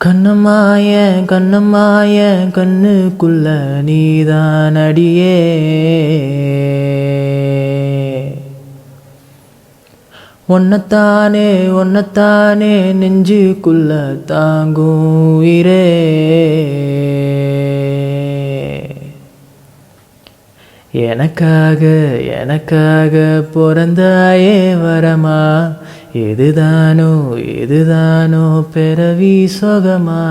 கண்ணம்மாய கண்ணம்மாய கண்ணுக்குள்ள நீதான் அடியே. ஒன்னத்தானே ஒன்னத்தானே நெஞ்சுக்குள்ள தாங்கும் உயிரே. எனக்காக எனக்காக பிறந்தாயே வரமா. எதுதானோ எதுதானோ பிறவி சொகமா.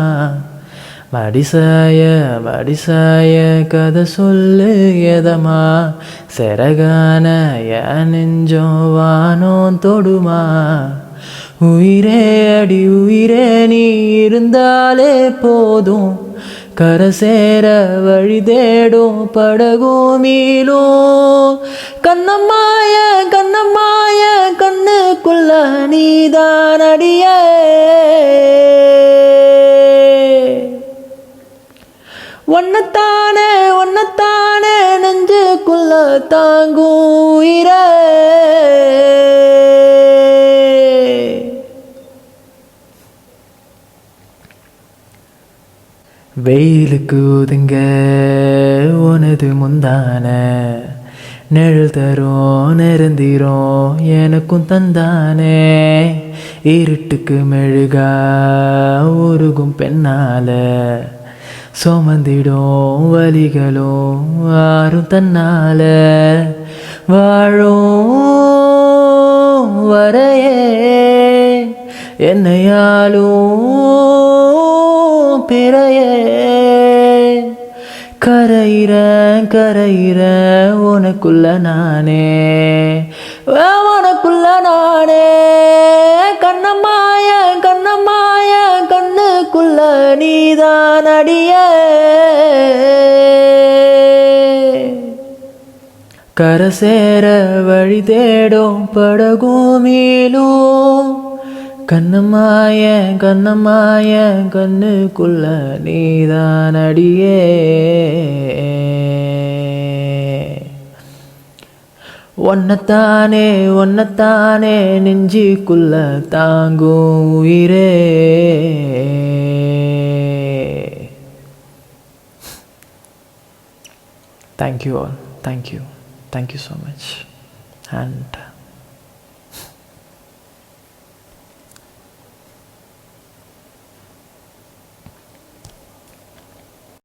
மடிசாய மடிசாய கதை சொல்லு எதமா. செரகான என் நெஞ்சம் வானம் தொடுமா. உயிரே அடி உயிரே நீ இருந்தாலே போதும். கரை சேர வழி தேடும் படகும் மீளும். கண்ணம்மாய கண்ணம்மாய கண்ணுக்குள்ள நீதான் அடியே. ஒன்னத்தானே ஒன்னத்தானே நெஞ்சுக்குள்ள தாங்கும் உயிரே. வெயிலுக்கு ஒதுங்க உனது முந்தான நிழல் தரும் நெருந்திரும் எனக்கும் தந்தானே. இருட்டுக்கு மெழுகா உருகும் பெண்ணால சுமந்திடும் வலிகளும் ஆறும் தன்னால. வாழும் வரையே என்னையாலும் பிறையே. கரையிறேன் கரையிறேன் உனக்குள்ள நானே உனக்குள்ள நானே. கண்ணம்மாய கண்ணம்மாய கண்ணுக்குள்ள நீதான் அடியே. கரை சேர வழி தேடும் படகும் மீளும். கண்ணம்மாய கண்ணம்மாய கண்ணுக்குள்ள நீதான் அடியே. ஒன்னத்தானே ஒன்னத்தானே நெஞ்சுக்குள்ள தாங்கும் உயிரே. Thank you all. Thank you so much. And